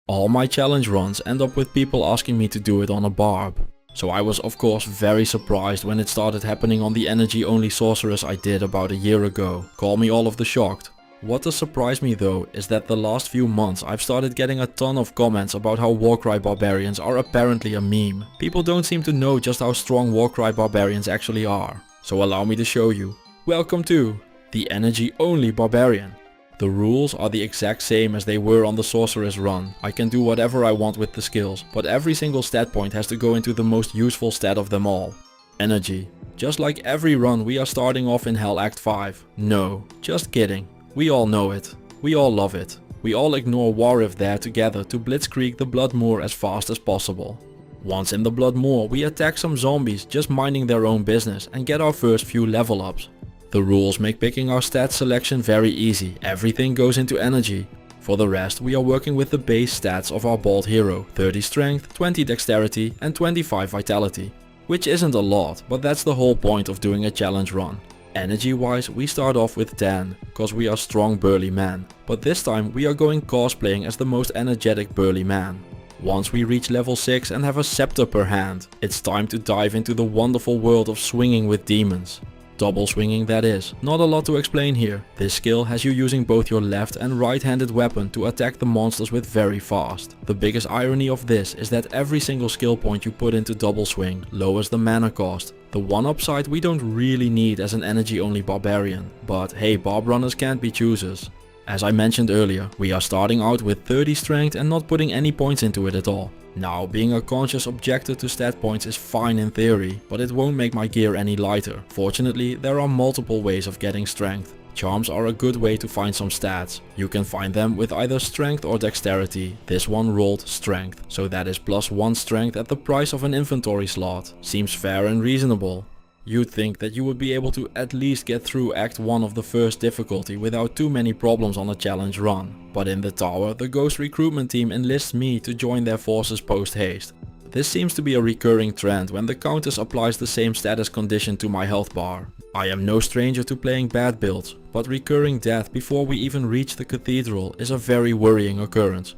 All my challenge runs end up with people asking me to do it on a barb. So I was of course very surprised when it started happening on the energy only sorceress I did about a year ago. Call me all of the shocked. What does surprise me though is that the last few months I've started getting a ton of comments about how Warcry barbarians are apparently a meme. People don't seem to know just how strong Warcry barbarians actually are. So allow me to show you. Welcome to the energy only barbarian. The rules are the exact same as they were on the sorceress run. I can do whatever I want with the skills, but every single stat point has to go into the most useful stat of them all. Energy. Just like every run we are starting off in Hell Act 5. No, just kidding. We all know it. We all love it. We all ignore Warrior there together to blitzkrieg the Blood Moor as fast as possible. Once in the Blood Moor we attack some zombies just minding their own business and get our first few level ups. The rules make picking our stat selection very easy, everything goes into energy. For the rest we are working with the base stats of our bald hero, 30 strength, 20 dexterity and 25 vitality. Which isn't a lot, but that's the whole point of doing a challenge run. Energy wise we start off with 10, cause we are strong burly men, but this time we are going cosplaying as the most energetic burly man. Once we reach level 6 and have a scepter per hand, it's time to dive into the wonderful world of swinging with demons. Double swinging that is, not a lot to explain here. This skill has you using both your left and right-handed weapon to attack the monsters with very fast. The biggest irony of this is that every single skill point you put into double swing lowers the mana cost. The one upside we don't really need as an energy only barbarian, but hey, barb runners can't be choosers. As I mentioned earlier, we are starting out with 30 strength and not putting any points into it at all. Now, being a conscious objector to stat points is fine in theory, but it won't make my gear any lighter. Fortunately, there are multiple ways of getting strength. Charms are a good way to find some stats. You can find them with either strength or dexterity. This one rolled strength, so that is +1 strength at the price of an inventory slot. Seems fair and reasonable. You'd think that you would be able to at least get through Act 1 of the first difficulty without too many problems on a challenge run. But in the tower, the ghost recruitment team enlists me to join their forces post haste. This seems to be a recurring trend when the countess applies the same status condition to my health bar. I am no stranger to playing bad builds, but recurring death before we even reach the cathedral is a very worrying occurrence.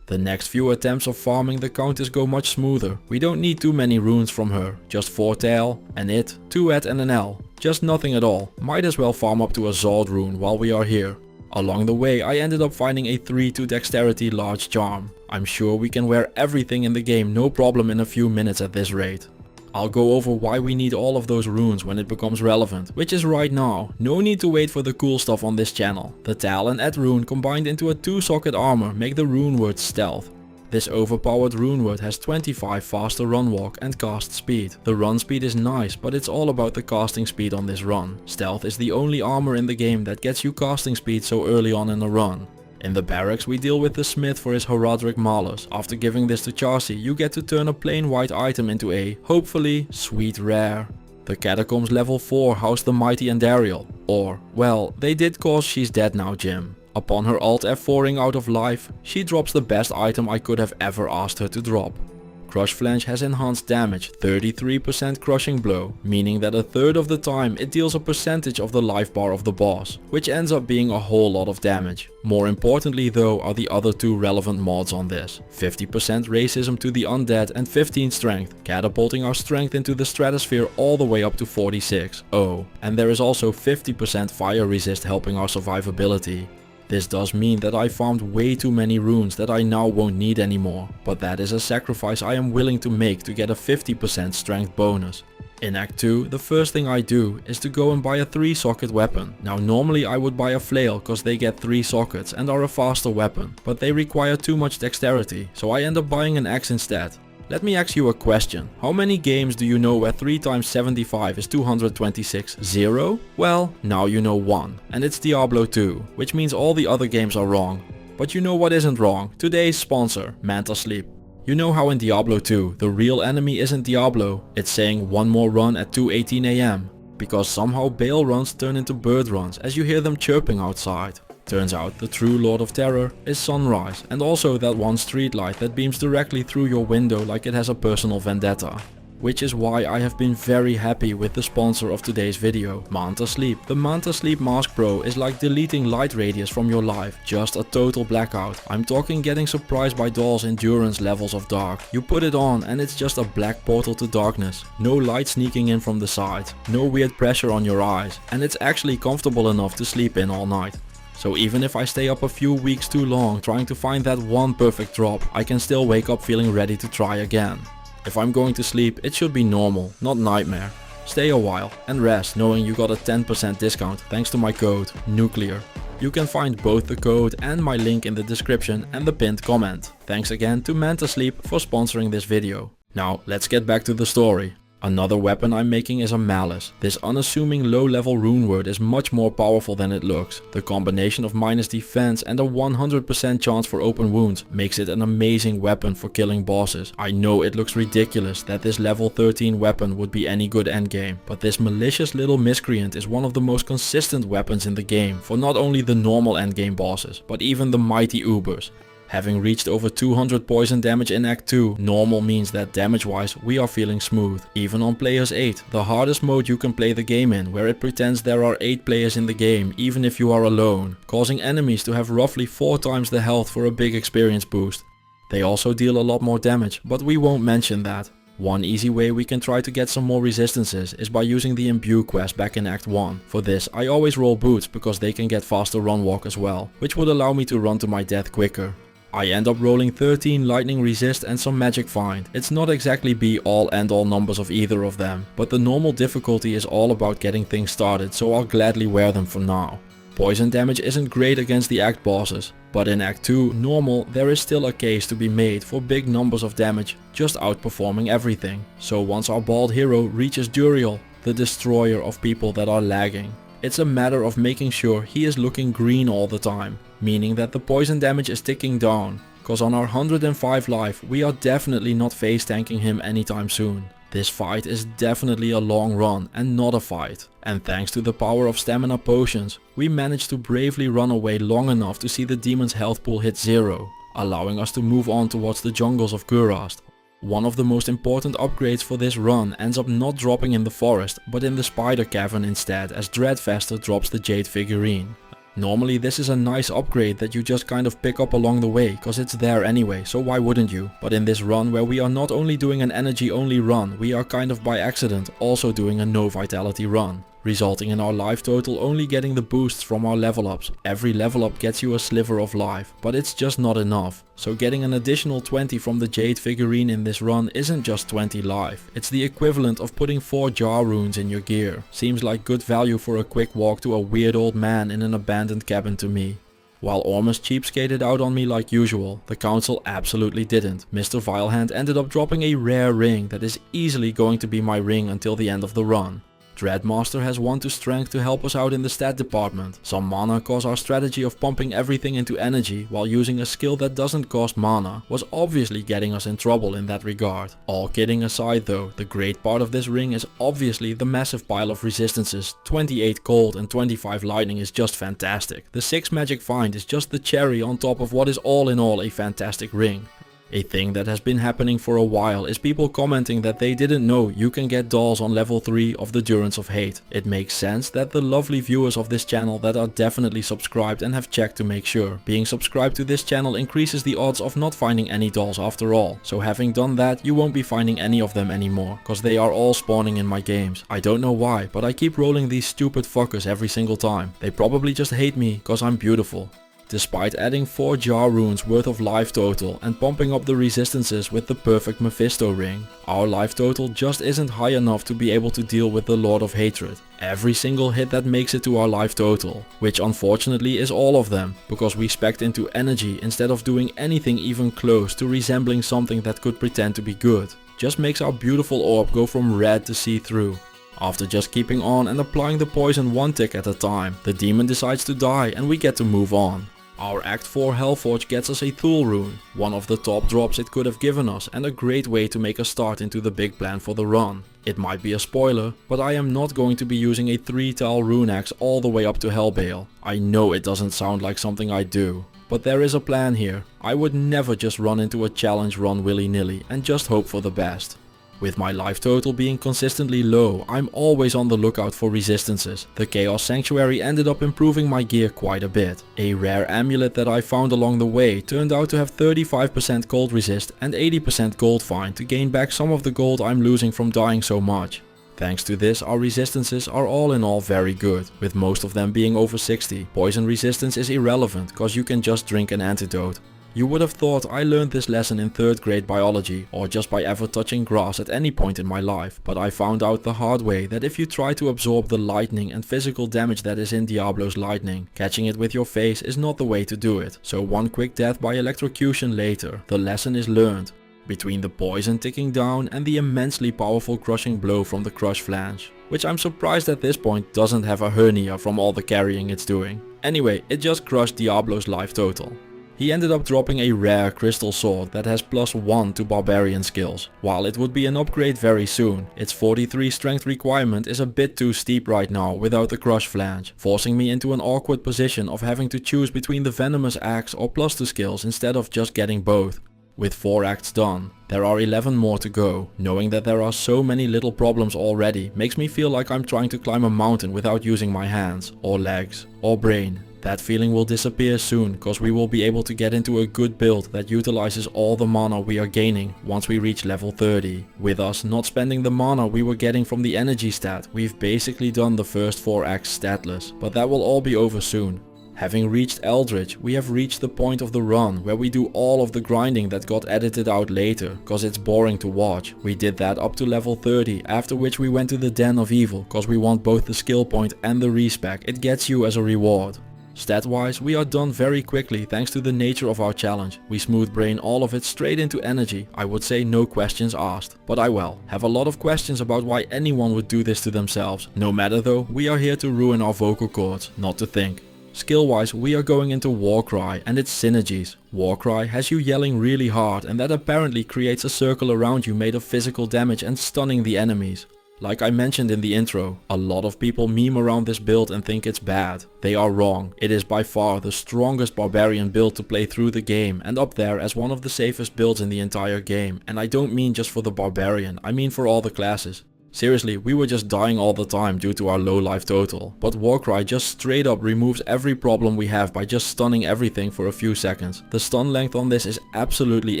The next few attempts of farming the countess go much smoother. We don't need too many runes from her, just 4 tail, an it, 2 et and an L. Just nothing at all. Might as well farm up to a Zod rune while we are here. Along the way I ended up finding a 3 to dexterity large charm. I'm sure we can wear everything in the game no problem in a few minutes at this rate. I'll go over why we need all of those runes when it becomes relevant, which is right now. No need to wait for the cool stuff on this channel. The Tal and Et rune combined into a 2-socket armor make the rune word stealth. This overpowered rune word has 25 faster run walk and cast speed. The run speed is nice, but it's all about the casting speed on this run. Stealth is the only armor in the game that gets you casting speed so early on in the run. In the barracks we deal with the smith for his Horadric malus. After giving this to Charcy, you get to turn a plain white item into a, hopefully, sweet rare. The catacombs level 4 house the mighty Andariel. Or, well, they did cause she's dead now Jim. Upon her alt F4ing out of life, she drops the best item I could have ever asked her to drop. Crush Flange has enhanced damage, 33% crushing blow, meaning that a third of the time it deals a percentage of the life bar of the boss, which ends up being a whole lot of damage. More importantly though are the other 2 relevant mods on this, 50% racism to the undead and 15 strength, catapulting our strength into the stratosphere all the way up to 46. Oh, and there is also 50% fire resist helping our survivability. This does mean that I farmed way too many runes that I now won't need anymore, but that is a sacrifice I am willing to make to get a 50% strength bonus. In Act 2, the first thing I do is to go and buy a 3-socket weapon. Now normally I would buy a flail cause they get 3 sockets and are a faster weapon, but they require too much dexterity, so I end up buying an axe instead. Let me ask you a question. How many games do you know where 3 times 75 is 226? 0? Well, now you know 1. And it's Diablo 2, which means all the other games are wrong. But you know what isn't wrong? Today's sponsor, Manta Sleep. You know how in Diablo 2, the real enemy isn't Diablo, it's saying one more run at 2:18 AM. Because somehow baal runs turn into bird runs as you hear them chirping outside. Turns out the true Lord of Terror is sunrise, and also that one streetlight that beams directly through your window like it has a personal vendetta. which is why I have been very happy with the sponsor of today's video, Manta Sleep. The Manta Sleep Mask Pro is like deleting light radius from your life, just a total blackout. I'm talking getting surprised by dolls' endurance levels of dark. You put it on and it's just a black portal to darkness. No light sneaking in from the side, no weird pressure on your eyes, and it's actually comfortable enough to sleep in all night. So even if I stay up a few weeks too long trying to find that one perfect drop, I can still wake up feeling ready to try again. If I'm going to sleep, it should be normal, not nightmare. Stay a while and rest knowing you got a 10% discount thanks to my code NUCLEAR. You can find both the code and my link in the description and the pinned comment. Thanks again to Manta Sleep for sponsoring this video. Now let's get back to the story. Another weapon I'm making is a Malice. This unassuming low level rune word is much more powerful than it looks. The combination of minus defense and a 100% chance for open wounds makes it an amazing weapon for killing bosses. I know it looks ridiculous that this level 13 weapon would be any good endgame, but this malicious little miscreant is one of the most consistent weapons in the game for not only the normal endgame bosses, but even the mighty Ubers. Having reached over 200 poison damage in Act 2, normal means that damage wise we are feeling smooth. Even on Players 8, the hardest mode you can play the game in, where it pretends there are 8 players in the game even if you are alone, causing enemies to have roughly 4 times the health for a big experience boost. They also deal a lot more damage, but we won't mention that. One easy way we can try to get some more resistances is by using the Imbue quest back in Act 1. For this I always roll boots because they can get faster run walk as well, which would allow me to run to my death quicker. I end up rolling 13 lightning resist and some magic find. It's not exactly be all and all numbers of either of them, but the normal difficulty is all about getting things started, so I'll gladly wear them for now. Poison damage isn't great against the Act bosses, but in Act 2 normal there is still a case to be made for big numbers of damage, just outperforming everything. So once our bald hero reaches Duriel, the destroyer of people that are lagging, it's a matter of making sure he is looking green all the time, meaning that the poison damage is ticking down, cause on our 105 life we are definitely not face tanking him anytime soon. This fight is definitely a long run and not a fight, and thanks to the power of stamina potions, we managed to bravely run away long enough to see the demon's health pool hit 0, allowing us to move on towards the jungles of Kurast. One of the most important upgrades for this run ends up not dropping in the forest, but in the spider cavern instead, as Dreadfester drops the jade figurine. Normally this is a nice upgrade that you just kind of pick up along the way, cause it's there anyway, so why wouldn't you? But in this run where we are not only doing an energy only run, we are kind of by accident also doing a no vitality run, resulting in our life total only getting the boosts from our level ups. Every level up gets you a sliver of life, but it's just not enough. So getting an additional 20 from the jade figurine in this run isn't just 20 life, it's the equivalent of putting 4 jar runes in your gear. Seems like good value for a quick walk to a weird old man in an abandoned cabin to me. While Ormus cheapskated out on me like usual, the council absolutely didn't. Mr. Vilehand ended up dropping a rare ring that is easily going to be my ring until the end of the run. Dreadmaster has 1 to strength to help us out in the stat department. Some mana cause our strategy of pumping everything into energy while using a skill that doesn't cost mana was obviously getting us in trouble in that regard. All kidding aside though, the great part of this ring is obviously the massive pile of resistances. 28 cold and 25 lightning is just fantastic. The 6 magic find is just the cherry on top of what is all in all a fantastic ring. A thing that has been happening for a while is people commenting that they didn't know you can get dolls on level 3 of the Durance of Hate. It makes sense that the lovely viewers of this channel that are definitely subscribed and have checked to make sure. Being subscribed to this channel increases the odds of not finding any dolls after all. So having done that, you won't be finding any of them anymore, cause they are all spawning in my games. I don't know why, but I keep rolling these stupid fuckers every single time. They probably just hate me cause I'm beautiful. Despite adding 4 jar runes worth of life total and pumping up the resistances with the perfect Mephisto ring, our life total just isn't high enough to be able to deal with the Lord of Hatred. Every single hit that makes it to our life total, which unfortunately is all of them, because we spec'd into energy instead of doing anything even close to resembling something that could pretend to be good, just makes our beautiful orb go from red to see-through. After just keeping on and applying the poison 1 tick at a time, the demon decides to die and we get to move on. Our Act 4 Hellforge gets us a Thule rune, one of the top drops it could have given us and a great way to make a start into the big plan for the run. It might be a spoiler, but I am not going to be using a 3-tile rune axe all the way up to Hellbale. I know it doesn't sound like something I do, but there is a plan here. I would never just run into a challenge run willy-nilly and just hope for the best. With my life total being consistently low, I'm always on the lookout for resistances. The Chaos Sanctuary ended up improving my gear quite a bit. A rare amulet that I found along the way turned out to have 35% cold resist and 80% gold find to gain back some of the gold I'm losing from dying so much. Thanks to this, our resistances are all in all very good, with most of them being over 60. Poison resistance is irrelevant, cause you can just drink an antidote. You would have thought I learned this lesson in 3rd grade biology or just by ever touching grass at any point in my life, but I found out the hard way that if you try to absorb the lightning and physical damage that is in Diablo's lightning, catching it with your face is not the way to do it. So one quick death by electrocution later, the lesson is learned. Between the poison ticking down and the immensely powerful crushing blow from the crush flange, which I'm surprised at this point doesn't have a hernia from all the carrying it's doing. Anyway, it just crushed Diablo's life total. He ended up dropping a rare crystal sword that has +1 to barbarian skills. While it would be an upgrade very soon, its 43 strength requirement is a bit too steep right now without the crush flange, forcing me into an awkward position of having to choose between the venomous axe or +2 skills instead of just getting both. With 4 acts done, there are 11 more to go. Knowing that there are so many little problems already makes me feel like I'm trying to climb a mountain without using my hands, or legs, or brain. That feeling will disappear soon, cause we will be able to get into a good build that utilizes all the mana we are gaining once we reach level 30. With us not spending the mana we were getting from the energy stat, we've basically done the first 4 acts statless, but that will all be over soon. Having reached Eldritch, we have reached the point of the run where we do all of the grinding that got edited out later, cause it's boring to watch. We did that up to level 30, after which we went to the Den of Evil, cause we want both the skill point and the respec it gets you as a reward. Stat wise, we are done very quickly thanks to the nature of our challenge. We smooth brain all of it straight into energy. I would say no questions asked. But I have a lot of questions about why anyone would do this to themselves. No matter though, we are here to ruin our vocal cords, not to think. Skill wise, we are going into Warcry and its synergies. Warcry has you yelling really hard and that apparently creates a circle around you made of physical damage and stunning the enemies. Like I mentioned in the intro, a lot of people meme around this build and think it's bad. They are wrong. It is by far the strongest barbarian build to play through the game and up there as one of the safest builds in the entire game. And I don't mean just for the barbarian, I mean for all the classes. Seriously, we were just dying all the time due to our low life total, but Warcry just straight up removes every problem we have by just stunning everything for a few seconds. The stun length on this is absolutely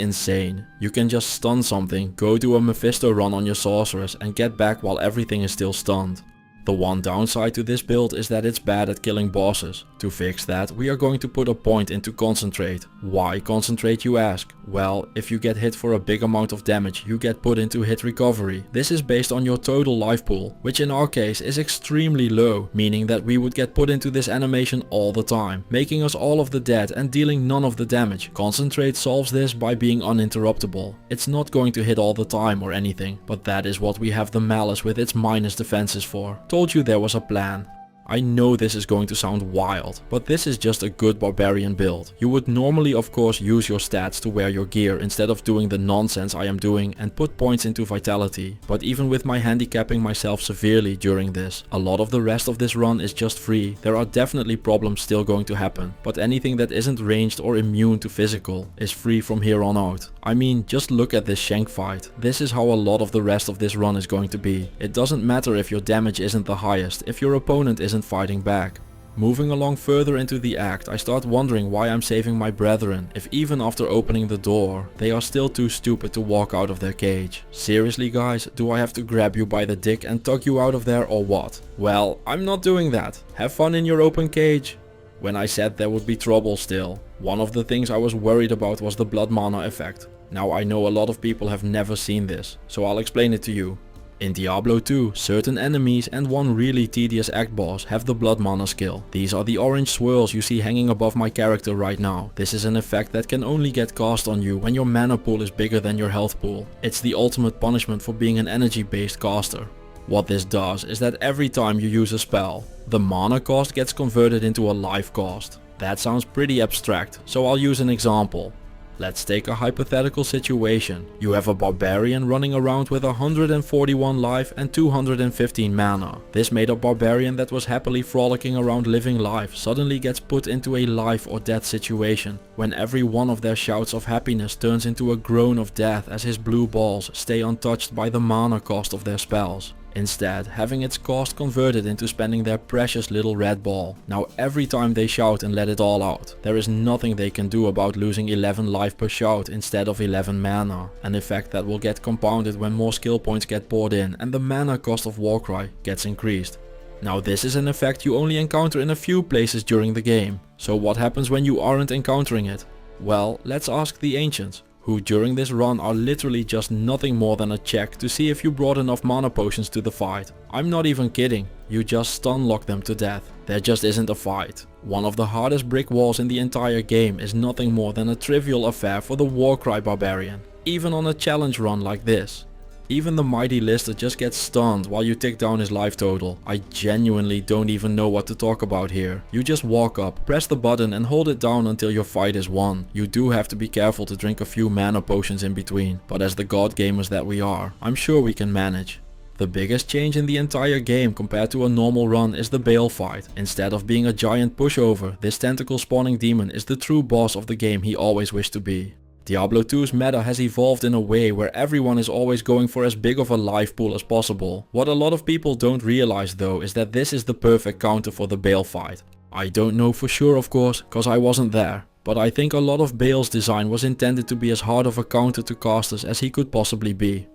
insane. You can just stun something, go do a Mephisto run on your sorceress and get back while everything is still stunned. The one downside to this build is that it's bad at killing bosses. To fix that, we are going to put a point into concentrate. Why concentrate, you ask? Well, if you get hit for a big amount of damage, you get put into hit recovery. This is based on your total life pool, which in our case is extremely low, meaning that we would get put into this animation all the time, making us all of the dead and dealing none of the damage. Concentrate solves this by being uninterruptible. It's not going to hit all the time or anything, but that is what we have the malice with its minus defenses for. Told you there was a plan. I know this is going to sound wild, but this is just a good barbarian build. You would normally of course use your stats to wear your gear instead of doing the nonsense I am doing and put points into vitality. But even with my handicapping myself severely during this, a lot of the rest of this run is just free. There are definitely problems still going to happen, but anything that isn't ranged or immune to physical is free from here on out. I mean, just look at this Shank fight. This is how a lot of the rest of this run is going to be. It doesn't matter if your damage isn't the highest, if your opponent isn't fighting back. Moving along further into the act, I start wondering why I'm saving my brethren, if even after opening the door, they are still too stupid to walk out of their cage. Seriously guys, do I have to grab you by the dick and tug you out of there or what? Well, I'm not doing that. Have fun in your open cage. When I said there would be trouble still, one of the things I was worried about was the blood mana effect. Now I know a lot of people have never seen this, so I'll explain it to you. In Diablo 2, certain enemies and one really tedious act boss have the blood mana skill. These are the orange swirls you see hanging above my character right now. This is an effect that can only get cast on you when your mana pool is bigger than your health pool. It's the ultimate punishment for being an energy based caster. What this does is that every time you use a spell, the mana cost gets converted into a life cost. That sounds pretty abstract, so I'll use an example. Let's take a hypothetical situation. You have a barbarian running around with 141 life and 215 mana. This made up barbarian that was happily frolicking around living life suddenly gets put into a life or death situation, when every one of their shouts of happiness turns into a groan of death as his blue balls stay untouched by the mana cost of their spells. Instead, having its cost converted into spending their precious little red ball. Now every time they shout and let it all out, there is nothing they can do about losing 11 life per shout instead of 11 mana, an effect that will get compounded when more skill points get poured in and the mana cost of Warcry gets increased. Now this is an effect you only encounter in a few places during the game, so what happens when you aren't encountering it? Well, let's ask the ancients, who during this run are literally just nothing more than a check to see if you brought enough mana potions to the fight. I'm not even kidding, you just stun lock them to death. There just isn't a fight. One of the hardest brick walls in the entire game is nothing more than a trivial affair for the Warcry barbarian, even on a challenge run like this. Even the mighty Lister just gets stunned while you tick down his life total. I genuinely don't even know what to talk about here. You just walk up, press the button and hold it down until your fight is won. You do have to be careful to drink a few mana potions in between, but as the god gamers that we are, I'm sure we can manage. The biggest change in the entire game compared to a normal run is the Baal fight. Instead of being a giant pushover, this tentacle spawning demon is the true boss of the game he always wished to be. Diablo 2's meta has evolved in a way where everyone is always going for as big of a life pool as possible. What a lot of people don't realize though is that this is the perfect counter for the Baal fight. I don't know for sure of course, cause I wasn't there, but I think a lot of Baal's design was intended to be as hard of a counter to casters as he could possibly be.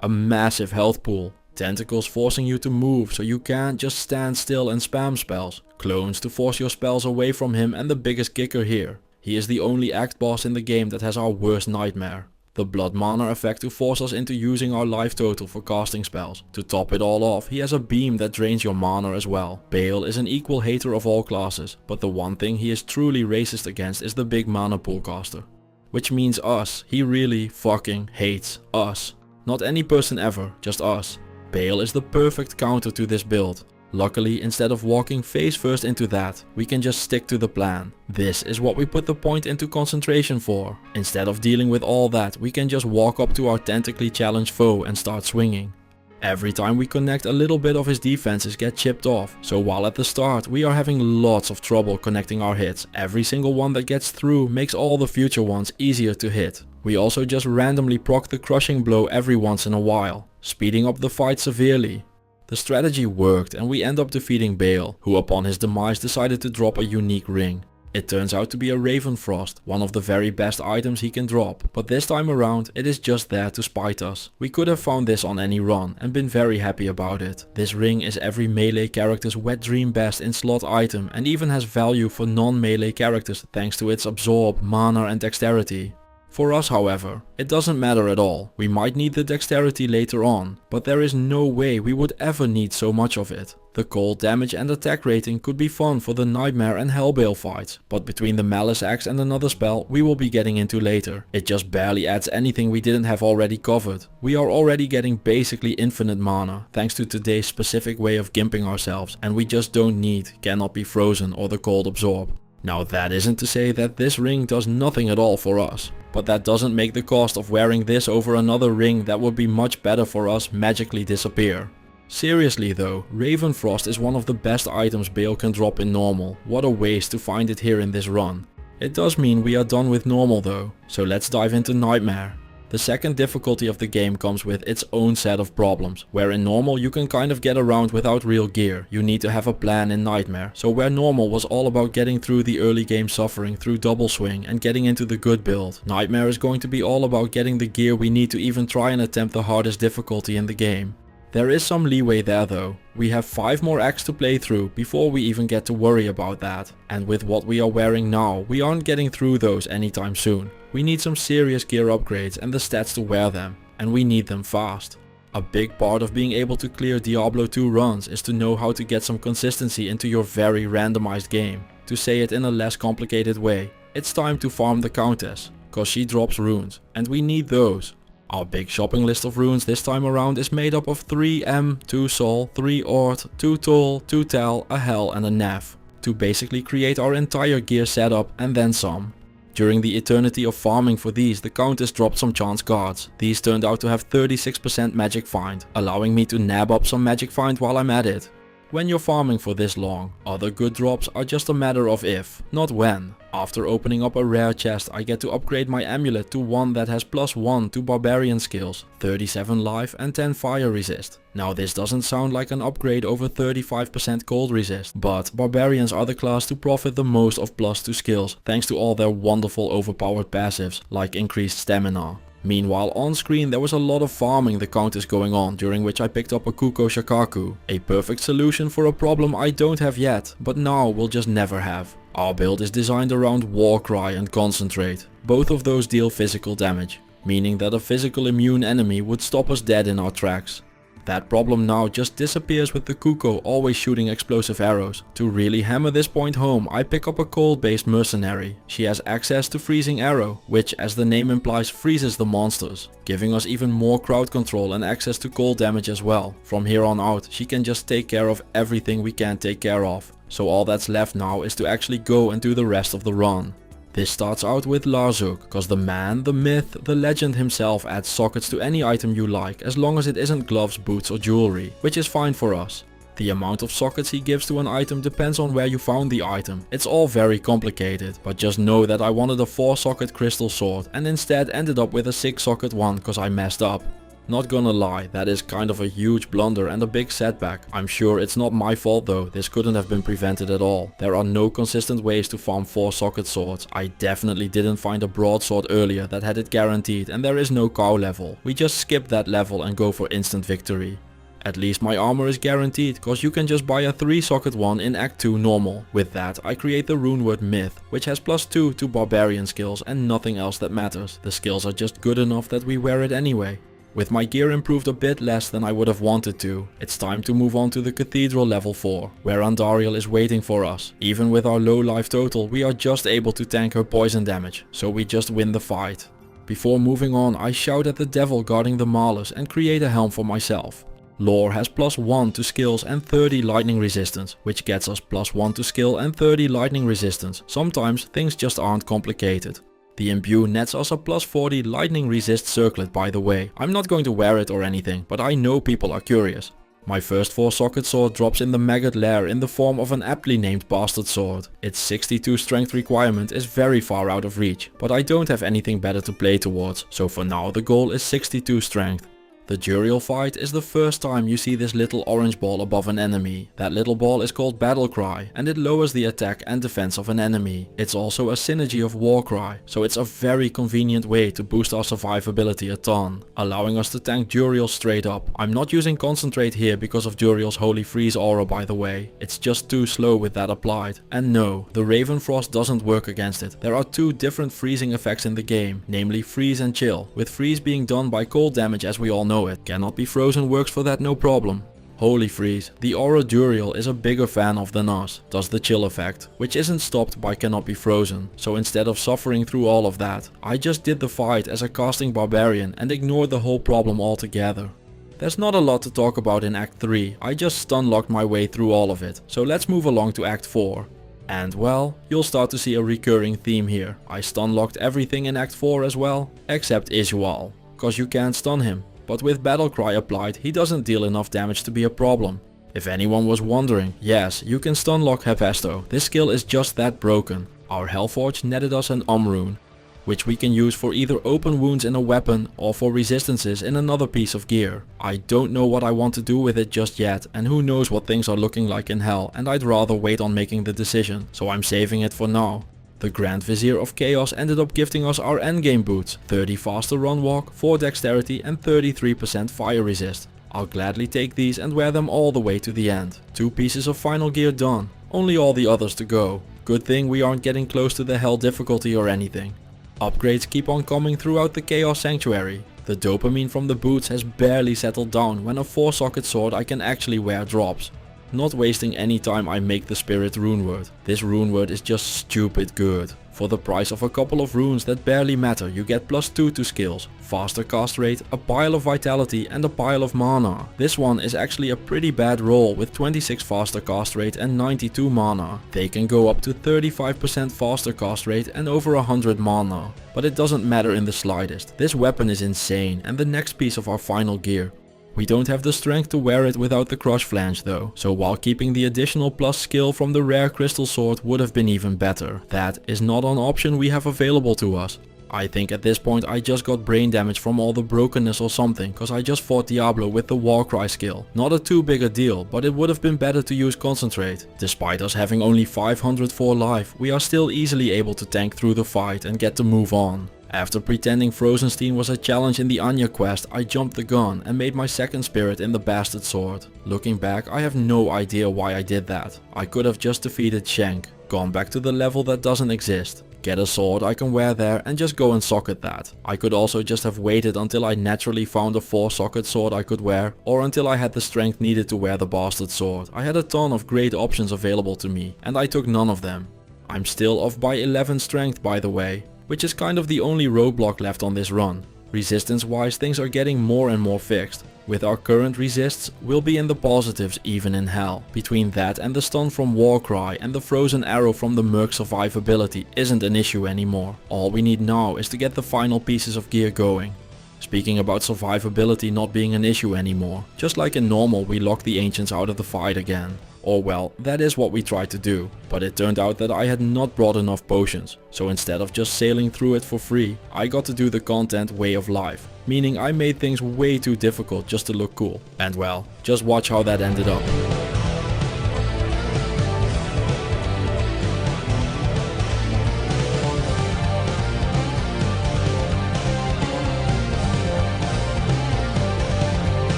A massive health pool, tentacles forcing you to move so you can't just stand still and spam spells, clones to force your spells away from him, and the biggest kicker here, he is the only act boss in the game that has our worst nightmare. The blood mana effect to force us into using our life total for casting spells. To top it all off, he has a beam that drains your mana as well. Baal is an equal hater of all classes, but the one thing he is truly racist against is the big mana pool caster. Which means us. He really fucking hates us. Not any person ever, just us. Baal is the perfect counter to this build. Luckily, instead of walking face first into that, we can just stick to the plan. This is what we put the point into concentration for. Instead of dealing with all that, we can just walk up to our tentacly challenged foe and start swinging. Every time we connect, a little bit of his defenses get chipped off, so while at the start we are having lots of trouble connecting our hits, every single one that gets through makes all the future ones easier to hit. We also just randomly proc the crushing blow every once in a while, speeding up the fight severely. The strategy worked and we end up defeating Baal, who upon his demise decided to drop a unique ring. It turns out to be a Raven Frost, one of the very best items he can drop, but this time around it is just there to spite us. We could have found this on any run and been very happy about it. This ring is every melee character's wet dream best in slot item and even has value for non-melee characters thanks to its absorb, mana and dexterity. For us however, it doesn't matter at all. We might need the dexterity later on, but there is no way we would ever need so much of it. The cold damage and attack rating could be fun for the Nightmare and Hellbale fights, but between the Malice Axe and another spell we will be getting into later, it just barely adds anything we didn't have already covered. We are already getting basically infinite mana, thanks to today's specific way of gimping ourselves, and we just don't need Cannot Be Frozen or the Cold Absorb. Now that isn't to say that this ring does nothing at all for us, but that doesn't make the cost of wearing this over another ring that would be much better for us magically disappear. Seriously though, Raven Frost is one of the best items Baal can drop in normal. What a waste to find it here in this run. It does mean we are done with normal though, so let's dive into Nightmare. The second difficulty of the game comes with its own set of problems. Where in normal you can kind of get around without real gear, you need to have a plan in Nightmare. So where normal was all about getting through the early game suffering through double swing and getting into the good build, Nightmare is going to be all about getting the gear we need to even try and attempt the hardest difficulty in the game. There is some leeway there though. We have 5 more acts to play through before we even get to worry about that. And with what we are wearing now, we aren't getting through those anytime soon. We need some serious gear upgrades and the stats to wear them, and we need them fast. A big part of being able to clear Diablo 2 runs is to know how to get some consistency into your very randomized game. To say it in a less complicated way, it's time to farm the Countess, cause she drops runes, and we need those. Our big shopping list of runes this time around is made up of 3 M, 2 Sol, 3 Ort, 2 Tol, 2 Tel, a Hel and a Nav, to basically create our entire gear setup and then some. During the eternity of farming for these, the countess dropped some chance cards. These turned out to have 36% magic find, allowing me to nab up some magic find while I'm at it. When you're farming for this long, other good drops are just a matter of if, not when. After opening up a rare chest, I get to upgrade my amulet to one that has +1 to Barbarian skills, 37 life and 10 fire resist. Now this doesn't sound like an upgrade over 35% cold resist, but Barbarians are the class to profit the most of +2 skills thanks to all their wonderful overpowered passives, like increased stamina. Meanwhile, on screen there was a lot of farming the countess going on, during which I picked up a Kuko Shakaku. A perfect solution for a problem I don't have yet, but now will just never have. Our build is designed around Warcry and Concentrate. Both of those deal physical damage, meaning that a physical immune enemy would stop us dead in our tracks. That problem now just disappears with the Kuko always shooting explosive arrows. To really hammer this point home, I pick up a cold based mercenary. She has access to freezing arrow, which as the name implies freezes the monsters, giving us even more crowd control and access to cold damage as well. From here on out, she can just take care of everything we can't take care of. So all that's left now is to actually go and do the rest of the run. This starts out with Larzuk, cause the man, the myth, the legend himself adds sockets to any item you like as long as it isn't gloves, boots or jewelry, which is fine for us. The amount of sockets he gives to an item depends on where you found the item. It's all very complicated, but just know that I wanted a 4-socket crystal sword and instead ended up with a 6-socket one cause I messed up. Not gonna lie, that is kind of a huge blunder and a big setback. I'm sure it's not my fault though, this couldn't have been prevented at all. There are no consistent ways to farm 4-socket swords. I definitely didn't find a broadsword earlier that had it guaranteed, and there is no cow level. We just skip that level and go for instant victory. At least my armor is guaranteed, cause you can just buy a 3-socket one in Act 2 normal. With that I create the runeword Myth, which has +2 to Barbarian skills and nothing else that matters. The skills are just good enough that we wear it anyway. With my gear improved a bit less than I would have wanted to, it's time to move on to the Cathedral level 4, where Andariel is waiting for us. Even with our low life total, we are just able to tank her poison damage, so we just win the fight. Before moving on, I shout at the devil guarding the Malus and create a helm for myself. Lore has +1 to skills and 30 lightning resistance, which gets us +1 to skill and 30 lightning resistance. Sometimes things just aren't complicated. The imbue nets us a +40 lightning resist circlet by the way. I'm not going to wear it or anything, but I know people are curious. My first 4-socket sword drops in the maggot lair in the form of an aptly named bastard sword. Its 62 strength requirement is very far out of reach, but I don't have anything better to play towards, so for now the goal is 62 strength. The Duriel fight is the first time you see this little orange ball above an enemy. That little ball is called Battle Cry and it lowers the attack and defense of an enemy. It's also a synergy of Warcry, so it's a very convenient way to boost our survivability a ton, allowing us to tank Duriel straight up. I'm not using Concentrate here because of Duriel's Holy Freeze aura by the way, it's just too slow with that applied. And no, the Raven Frost doesn't work against it. There are two different freezing effects in the game, namely Freeze and Chill, with Freeze being done by cold damage as we all know it. Cannot be frozen works for that no problem. Holy Freeze, the aura Duriel is a bigger fan of than us, does the chill effect, which isn't stopped by cannot be frozen, so instead of suffering through all of that, I just did the fight as a casting barbarian and ignored the whole problem altogether. There's not a lot to talk about in Act 3, I just stun-locked my way through all of it, so let's move along to Act 4. And well, you'll start to see a recurring theme here. I stun-locked everything in Act 4 as well, except Isual, cause you can't stun him. But with Battle Cry applied, he doesn't deal enough damage to be a problem. If anyone was wondering, yes, you can stunlock Mephisto, this skill is just that broken. Our Hellforge netted us an rune, which we can use for either open wounds in a weapon or for resistances in another piece of gear. I don't know what I want to do with it just yet, and who knows what things are looking like in hell, and I'd rather wait on making the decision, so I'm saving it for now. The Grand Vizier of Chaos ended up gifting us our endgame boots, 30 faster run walk, 4 dexterity and 33% fire resist. I'll gladly take these and wear them all the way to the end. 2 pieces of final gear done, only all the others to go. Good thing we aren't getting close to the hell difficulty or anything. Upgrades keep on coming throughout the Chaos Sanctuary. The dopamine from the boots has barely settled down when a 4-socket sword I can actually wear drops. Not wasting any time I make the Spirit runeword. This runeword is just stupid good. For the price of a couple of runes that barely matter, you get +2 to skills, faster cast rate, a pile of vitality and a pile of mana. This one is actually a pretty bad roll with 26 faster cast rate and 92 mana. They can go up to 35% faster cast rate and over 100 mana. But it doesn't matter in the slightest. This weapon is insane and the next piece of our final gear. We don't have the strength to wear it without the crush flange though, so while keeping the additional plus skill from the rare crystal sword would have been even better. That is not an option we have available to us. I think at this point I just got brain damage from all the brokenness or something, cause I just fought Diablo with the Warcry skill. Not a too big a deal, but it would have been better to use concentrate. Despite us having only 504 life, we are still easily able to tank through the fight and get to move on. After pretending Frozenstein was a challenge in the Anya quest, I jumped the gun and made my second spirit in the bastard sword. Looking back, I have no idea why I did that. I could have just defeated Shank, gone back to the level that doesn't exist, get a sword I can wear there and just go and socket that. I could also just have waited until I naturally found a 4-socket sword I could wear, or until I had the strength needed to wear the bastard sword. I had a ton of great options available to me, and I took none of them. I'm still off by 11 strength by the way, which is kind of the only roadblock left on this run. Resistance wise things are getting more and more fixed. With our current resists, we'll be in the positives even in hell. Between that and the stun from Warcry and the frozen arrow from the Merc survivability isn't an issue anymore. All we need now is to get the final pieces of gear going. Speaking about survivability not being an issue anymore, just like in normal we locked the ancients out of the fight again. Or well, that is what we tried to do, but it turned out that I had not brought enough potions, so instead of just sailing through it for free, I got to do the content way of life, meaning I made things way too difficult just to look cool. And well, just watch how that ended up.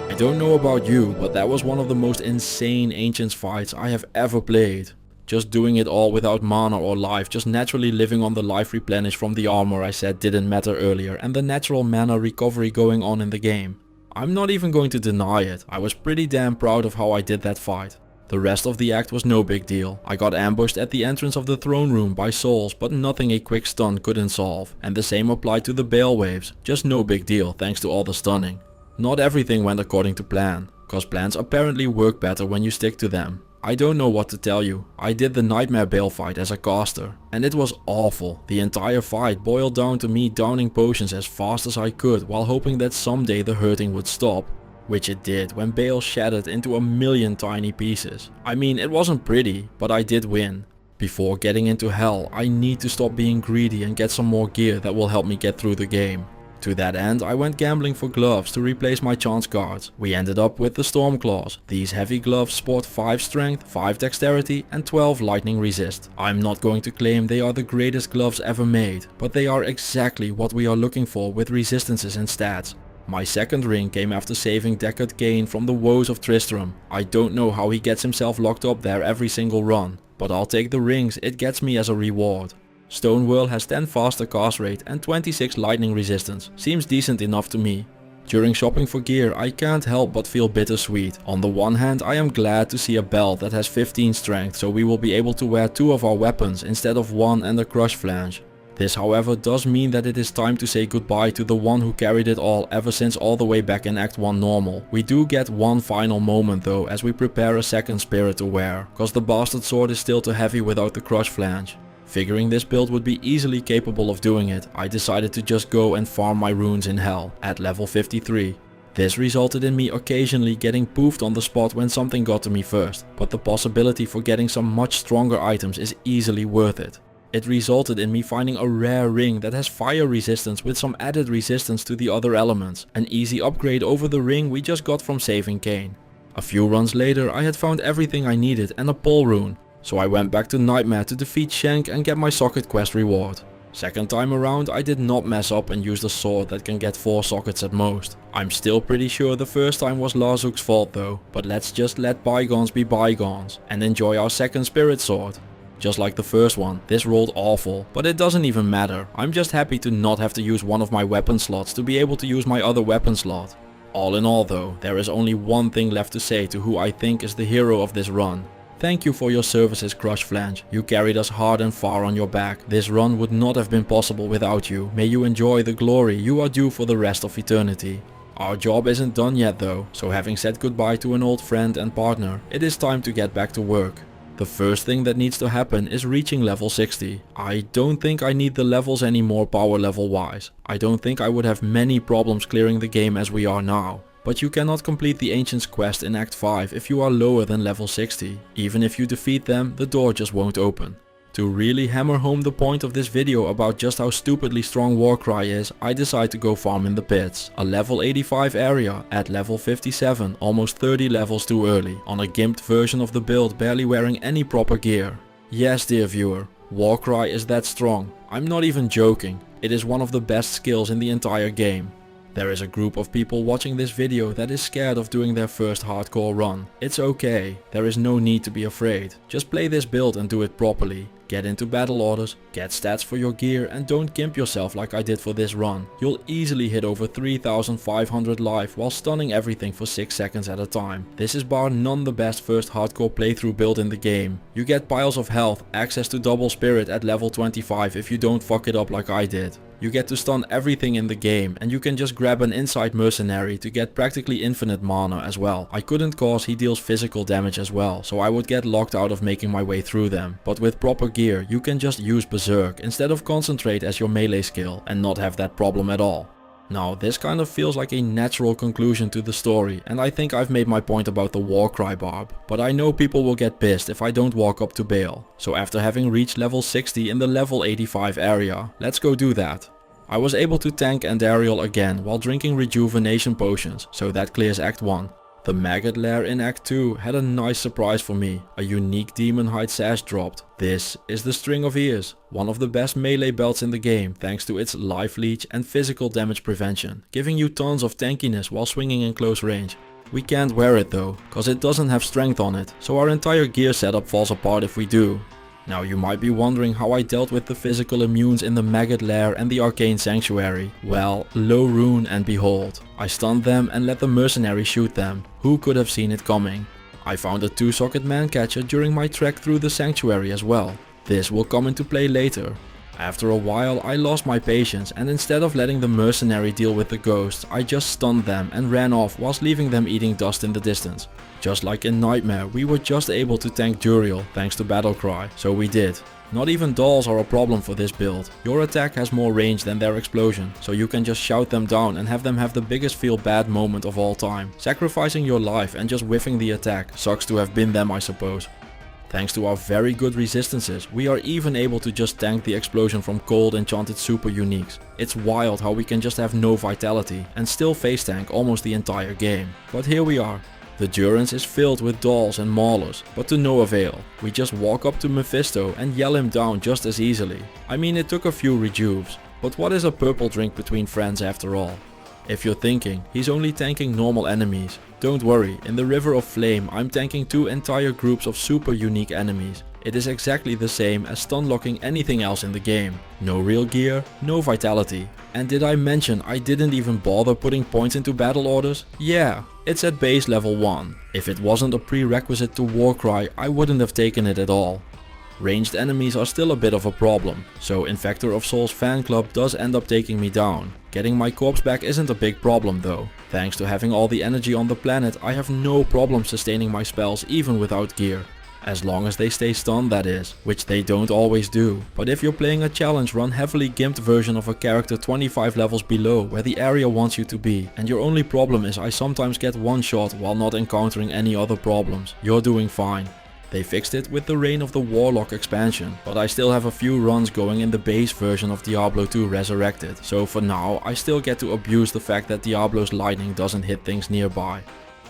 I don't know about you, but that was one of the most insane Ancients fights I have ever played. Just doing it all without mana or life, just naturally living on the life replenish from the armor I said didn't matter earlier, and the natural mana recovery going on in the game. I'm not even going to deny it, I was pretty damn proud of how I did that fight. The rest of the act was no big deal. I got ambushed at the entrance of the throne room by souls, but nothing a quick stun couldn't solve. And the same applied to the baal waves, just no big deal thanks to all the stunning. Not everything went according to plan, cause plans apparently work better when you stick to them. I don't know what to tell you, I did the Nightmare Baal fight as a caster, and it was awful. The entire fight boiled down to me downing potions as fast as I could while hoping that someday the hurting would stop. Which it did when Baal shattered into a million tiny pieces. I mean, it wasn't pretty, but I did win. Before getting into hell, I need to stop being greedy and get some more gear that will help me get through the game. To that end, I went gambling for gloves to replace my chance cards. We ended up with the Stormclaws. These heavy gloves sport 5 strength, 5 dexterity and 12 lightning resist. I'm not going to claim they are the greatest gloves ever made, but they are exactly what we are looking for with resistances and stats. My second ring came after saving Deckard Cain from the woes of Tristram. I don't know how he gets himself locked up there every single run, but I'll take the rings it gets me as a reward. Stonewhirl has 10 faster cast rate and 26 lightning resistance, seems decent enough to me. During shopping for gear I can't help but feel bittersweet. On the one hand I am glad to see a belt that has 15 strength, so we will be able to wear 2 of our weapons instead of 1 and a crush flange. This however does mean that it is time to say goodbye to the one who carried it all ever since all the way back in Act 1 normal. We do get one final moment though as we prepare a second spirit to wear, cause the bastard sword is still too heavy without the crush flange. Figuring this build would be easily capable of doing it, I decided to just go and farm my runes in hell, at level 53. This resulted in me occasionally getting poofed on the spot when something got to me first, but the possibility for getting some much stronger items is easily worth it. It resulted in me finding a rare ring that has fire resistance with some added resistance to the other elements, an easy upgrade over the ring we just got from saving Cain. A few runs later I had found everything I needed and a pole rune. So I went back to Nightmare to defeat Shank and get my socket quest reward. Second time around I did not mess up and used a sword that can get 4 sockets at most. I'm still pretty sure the first time was Lazuk's fault though, but let's just let bygones be bygones and enjoy our second spirit sword. Just like the first one, this rolled awful, but it doesn't even matter. I'm just happy to not have to use one of my weapon slots to be able to use my other weapon slot. All in all though, there is only one thing left to say to who I think is the hero of this run. Thank you for your services, Crush Flange. You carried us hard and far on your back. This run would not have been possible without you. May you enjoy the glory you are due for the rest of eternity. Our job isn't done yet though, so having said goodbye to an old friend and partner, it is time to get back to work. The first thing that needs to happen is reaching level 60. I don't think I need the levels anymore power level wise. I don't think I would have many problems clearing the game as we are now. But you cannot complete the Ancient's quest in Act 5 if you are lower than level 60. Even if you defeat them, the door just won't open. To really hammer home the point of this video about just how stupidly strong Warcry is, I decide to go farm in the pits. A level 85 area at level 57, almost 30 levels too early, on a gimped version of the build barely wearing any proper gear. Yes dear viewer, Warcry is that strong. I'm not even joking. It is one of the best skills in the entire game. There is a group of people watching this video that is scared of doing their first hardcore run. It's okay, there is no need to be afraid. Just play this build and do it properly. Get into battle orders, get stats for your gear and don't gimp yourself like I did for this run. You'll easily hit over 3500 life while stunning everything for 6 seconds at a time. This is bar none the best first hardcore playthrough build in the game. You get piles of health, access to double spirit at level 25 if you don't fuck it up like I did. You get to stun everything in the game and you can just grab an inside mercenary to get practically infinite mana as well. I couldn't cause he deals physical damage as well, so I would get locked out of making my way through them. But with proper gear you can just use Berserk instead of Concentrate as your melee skill and not have that problem at all. Now this kind of feels like a natural conclusion to the story and I think I've made my point about the Warcry barb, but I know people will get pissed if I don't walk up to Baal. So after having reached level 60 in the level 85 area, let's go do that. I was able to tank and aerial again while drinking rejuvenation potions, so that clears Act 1. The maggot lair in Act 2 had a nice surprise for me. A unique demon hide sash dropped. This is the String of Ears, one of the best melee belts in the game thanks to its life leech and physical damage prevention, giving you tons of tankiness while swinging in close range. We can't wear it though, cause it doesn't have strength on it, so our entire gear setup falls apart if we do. Now you might be wondering how I dealt with the physical immunes in the Maggot Lair and the Arcane Sanctuary. Well, low rune and behold. I stunned them and let the mercenary shoot them. Who could have seen it coming? I found a 2-socket man catcher during my trek through the sanctuary as well. This will come into play later. After a while I lost my patience and instead of letting the mercenary deal with the ghosts, I just stunned them and ran off whilst leaving them eating dust in the distance. Just like in Nightmare, we were just able to tank Duriel thanks to Battlecry, so we did. Not even dolls are a problem for this build. Your attack has more range than their explosion, so you can just shout them down and have them have the biggest feel bad moment of all time. Sacrificing your life and just whiffing the attack sucks to have been them, I suppose. Thanks to our very good resistances, we are even able to just tank the explosion from cold enchanted super uniques. It's wild how we can just have no vitality and still face tank almost the entire game. But here we are. The Durance is filled with dolls and maulers, but to no avail. We just walk up to Mephisto and yell him down just as easily. I mean, it took a few rejuves, but what is a purple drink between friends after all? If you're thinking, he's only tanking normal enemies, don't worry, in the River of Flame I'm tanking 2 entire groups of super unique enemies. It is exactly the same as stun locking anything else in the game. No real gear, no vitality. And did I mention I didn't even bother putting points into battle orders? Yeah, it's at base level 1. If it wasn't a prerequisite to Warcry, I wouldn't have taken it at all. Ranged enemies are still a bit of a problem, so Infector of Souls fan club does end up taking me down. Getting my corpse back isn't a big problem though. Thanks to having all the energy on the planet, I have no problem sustaining my spells even without gear. As long as they stay stunned, that is, which they don't always do. But if you're playing a challenge run heavily gimped version of a character 25 levels below where the area wants you to be, and your only problem is I sometimes get one shot while not encountering any other problems, you're doing fine. They fixed it with the Reign of the Warlock expansion, but I still have a few runs going in the base version of Diablo 2 Resurrected, so for now I still get to abuse the fact that Diablo's lightning doesn't hit things nearby.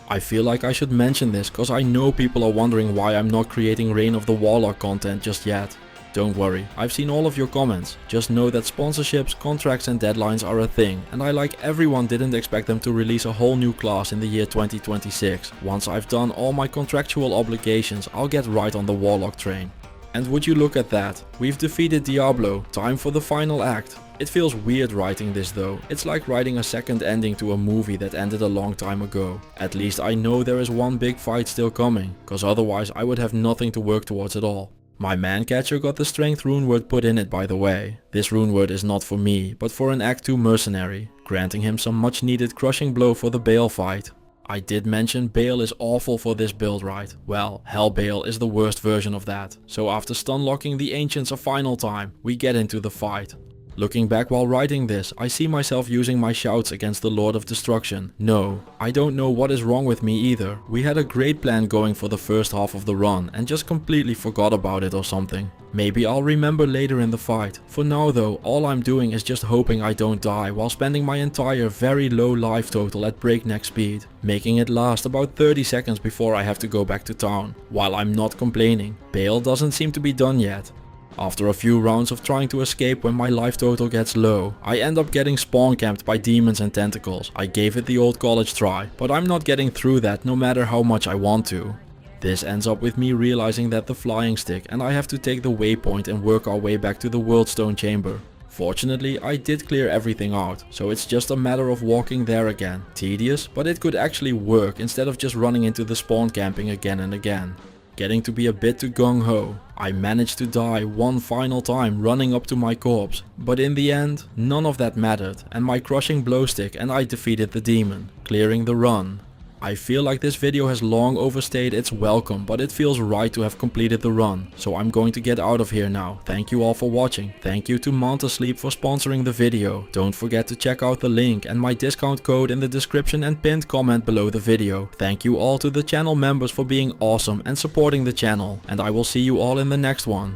I feel like I should mention this cause I know people are wondering why I'm not creating Reign of the Warlock content just yet. Don't worry, I've seen all of your comments. Just know that sponsorships, contracts and deadlines are a thing, and I, like everyone, didn't expect them to release a whole new class in the year 2026. Once I've done all my contractual obligations, I'll get right on the Warlock train. And would you look at that, we've defeated Diablo, time for the final act. It feels weird writing this though, it's like writing a second ending to a movie that ended a long time ago. At least I know there is one big fight still coming, cause otherwise I would have nothing to work towards at all. My man catcher got the strength rune word put in it, by the way. This rune word is not for me, but for an Act 2 mercenary, granting him some much needed crushing blow for the Baal fight. I did mention Baal is awful for this build, right? Well, Hell Baal is the worst version of that. So after stun locking the ancients a final time, we get into the fight. Looking back while writing this, I see myself using my shouts against the Lord of Destruction. No, I don't know what is wrong with me either. We had a great plan going for the first half of the run and just completely forgot about it or something. Maybe I'll remember later in the fight. For now though, all I'm doing is just hoping I don't die while spending my entire very low life total at breakneck speed, making it last about 30 seconds before I have to go back to town. While I'm not complaining, Baal doesn't seem to be done yet. After a few rounds of trying to escape when my life total gets low, I end up getting spawn camped by demons and tentacles. I gave it the old college try, but I'm not getting through that no matter how much I want to. This ends up with me realizing that the flying stick and I have to take the waypoint and work our way back to the Worldstone chamber. Fortunately, I did clear everything out, so it's just a matter of walking there again. Tedious, but it could actually work instead of just running into the spawn camping again and again. Getting to be a bit too gung-ho, I managed to die one final time running up to my corpse, but in the end, none of that mattered and my crushing blow stick and I defeated the demon, clearing the run. I feel like this video has long overstayed its welcome, but it feels right to have completed the run, so I'm going to get out of here now. Thank you all for watching. Thank you to Manta Sleep for sponsoring the video. Don't forget to check out the link and my discount code in the description and pinned comment below the video. Thank you all to the channel members for being awesome and supporting the channel, and I will see you all in the next one.